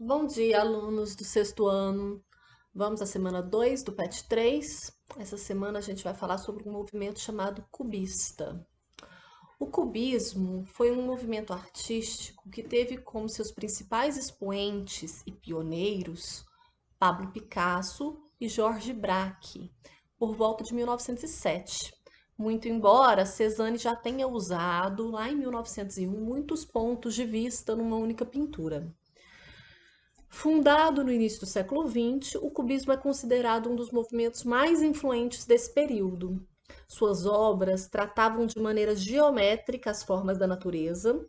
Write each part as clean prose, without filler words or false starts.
Bom dia, alunos do sexto ano. Vamos à semana 2 do PET 3. Essa semana a gente vai falar sobre um movimento chamado cubista. O cubismo foi um movimento artístico que teve como seus principais expoentes e pioneiros Pablo Picasso e Georges Braque, por volta de 1907. Muito embora Cézanne já tenha usado, lá em 1901, muitos pontos de vista numa única pintura. Fundado no início do século XX, o cubismo é considerado um dos movimentos mais influentes desse período. Suas obras tratavam de maneira geométrica as formas da natureza.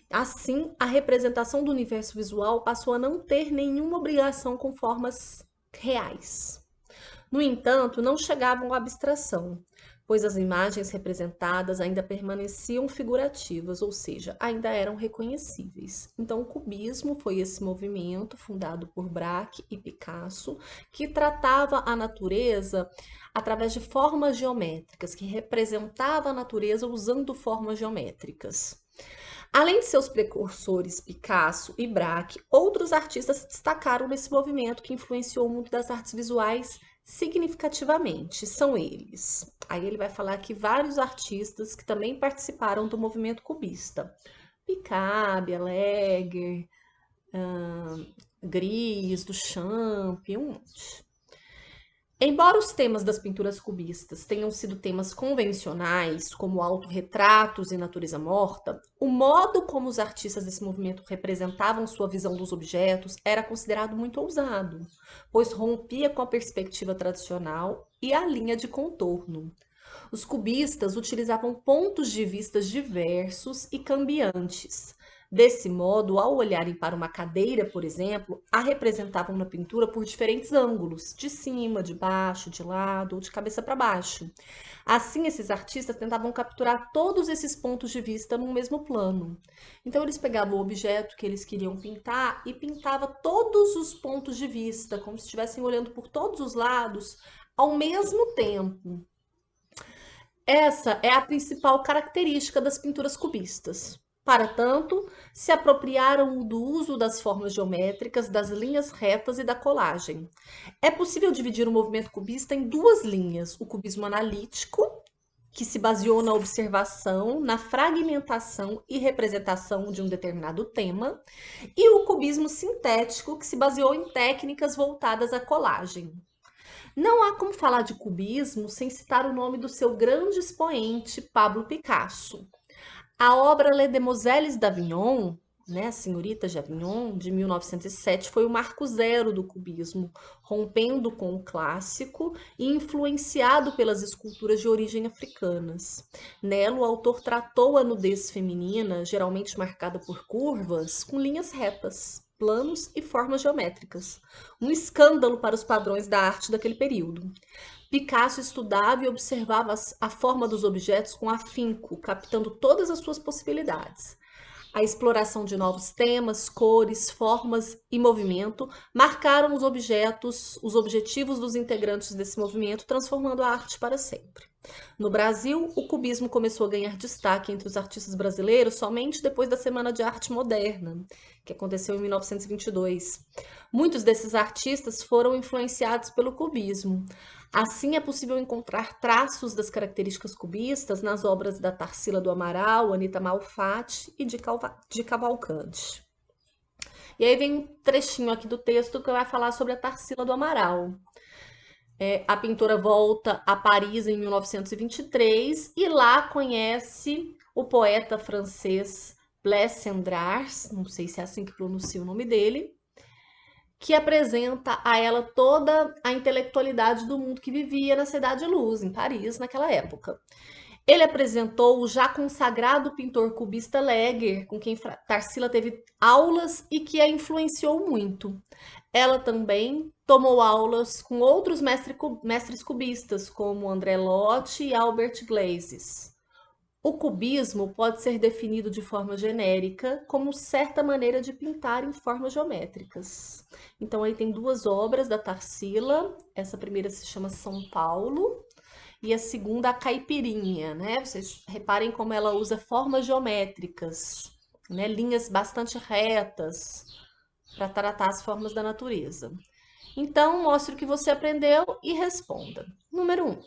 Assim, a representação do universo visual passou a não ter nenhuma obrigação com formas reais. No entanto, não chegavam à abstração, pois as imagens representadas ainda permaneciam figurativas, ou seja, ainda eram reconhecíveis. Então, o cubismo foi esse movimento fundado por Braque e Picasso, que tratava a natureza através de formas geométricas, que representava a natureza usando formas geométricas. Além de seus precursores Picasso e Braque, outros artistas se destacaram nesse movimento que influenciou o mundo das artes visuais significativamente. São eles. Aí ele vai falar aqui vários artistas que também participaram do movimento cubista. Picabia, Leger, Gris, Duchamp, um monte. Embora os temas das pinturas cubistas tenham sido temas convencionais, como autorretratos e natureza morta, o modo como os artistas desse movimento representavam sua visão dos objetos era considerado muito ousado, pois rompia com a perspectiva tradicional e a linha de contorno. Os cubistas utilizavam pontos de vista diversos e cambiantes. Desse modo, ao olharem para uma cadeira, por exemplo, a representavam na pintura por diferentes ângulos, de cima, de baixo, de lado ou de cabeça para baixo. Assim, esses artistas tentavam capturar todos esses pontos de vista num mesmo plano. Então, eles pegavam o objeto que eles queriam pintar e pintava todos os pontos de vista, como se estivessem olhando por todos os lados ao mesmo tempo. Essa é a principal característica das pinturas cubistas. Para tanto, se apropriaram do uso das formas geométricas, das linhas retas e da colagem. É possível dividir o movimento cubista em duas linhas: o cubismo analítico, que se baseou na observação, na fragmentação e representação de um determinado tema, e o cubismo sintético, que se baseou em técnicas voltadas à colagem. Não há como falar de cubismo sem citar o nome do seu grande expoente, Pablo Picasso. A obra Les Demoiselles d'Avignon, né, Senhoritas de Avignon, de 1907, foi o marco zero do cubismo, rompendo com o clássico e influenciado pelas esculturas de origem africanas. Nela, o autor tratou a nudez feminina, geralmente marcada por curvas, com linhas retas, planos e formas geométricas. Um escândalo para os padrões da arte daquele período. Picasso estudava e observava a forma dos objetos com afinco, captando todas as suas possibilidades. A exploração de novos temas, cores, formas e movimento marcaram os objetivos dos integrantes desse movimento, transformando a arte para sempre. No Brasil, o cubismo começou a ganhar destaque entre os artistas brasileiros somente depois da Semana de Arte Moderna, que aconteceu em 1922. Muitos desses artistas foram influenciados pelo cubismo. Assim, é possível encontrar traços das características cubistas nas obras da Tarsila do Amaral, Anita Malfatti e de Cavalcante. E aí vem um trechinho aqui do texto que vai falar sobre a Tarsila do Amaral. A pintora volta a Paris em 1923 e lá conhece o poeta francês Blaise Cendrars, não sei se é assim que pronuncia o nome dele, que apresenta a ela toda a intelectualidade do mundo que vivia na Cidade de Luz, em Paris, naquela época. Ele apresentou o já consagrado pintor cubista Leger, com quem Tarsila teve aulas e que a influenciou muito. Ela também tomou aulas com outros mestres cubistas, como André Lotte e Albert Glazes. O cubismo pode ser definido de forma genérica como certa maneira de pintar em formas geométricas. Então aí tem duas obras da Tarsila, essa primeira se chama São Paulo e a segunda a Caipirinha, né? Vocês reparem como ela usa formas geométricas, né? Linhas bastante retas, para tratar as formas da natureza. Então, mostre o que você aprendeu e responda. Número 1.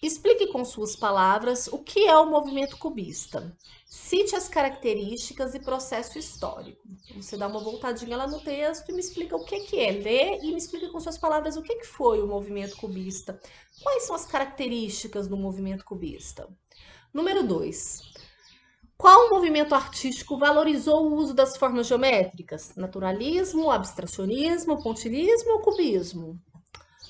Explique com suas palavras o que é o movimento cubista. Cite as características e processo histórico. Você dá uma voltadinha lá no texto e me explica o que é. Lê e me explica com suas palavras o que foi o movimento cubista. Quais são as características do movimento cubista? Número 2. Qual movimento artístico valorizou o uso das formas geométricas? Naturalismo, abstracionismo, pontilhismo ou cubismo?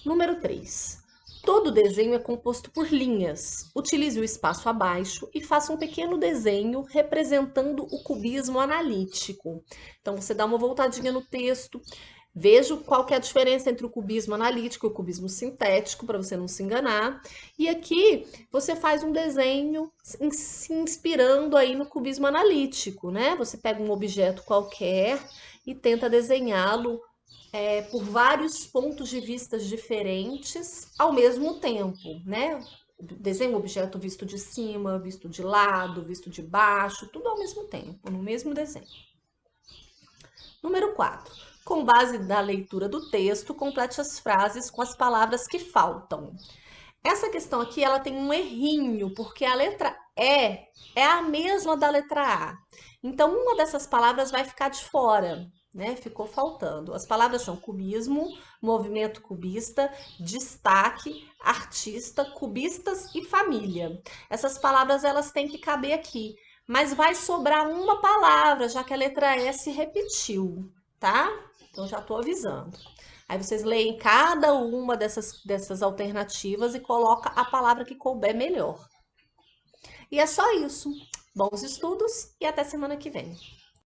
Número 3. Todo desenho é composto por linhas. Utilize o espaço abaixo e faça um pequeno desenho representando o cubismo analítico. Então, você dá uma voltadinha no texto, veja qual que é a diferença entre o cubismo analítico e o cubismo sintético, para você não se enganar. E aqui você faz um desenho se inspirando aí no cubismo analítico, né? Você pega um objeto qualquer e tenta desenhá-lo por vários pontos de vista diferentes ao mesmo tempo, né? Desenha o objeto visto de cima, visto de lado, visto de baixo, tudo ao mesmo tempo, no mesmo desenho. Número 4. Com base na leitura do texto, complete as frases com as palavras que faltam. Essa questão aqui, ela tem um errinho, porque a letra E é a mesma da letra A. Então, uma dessas palavras vai ficar de fora, né? Ficou faltando. As palavras são cubismo, movimento cubista, destaque, artista, cubistas e família. Essas palavras, elas têm que caber aqui. Mas vai sobrar uma palavra, já que a letra E se repetiu, tá? Então, já tô avisando. Aí vocês leem cada uma dessas alternativas e coloca a palavra que couber melhor. E é só isso. Bons estudos e até semana que vem.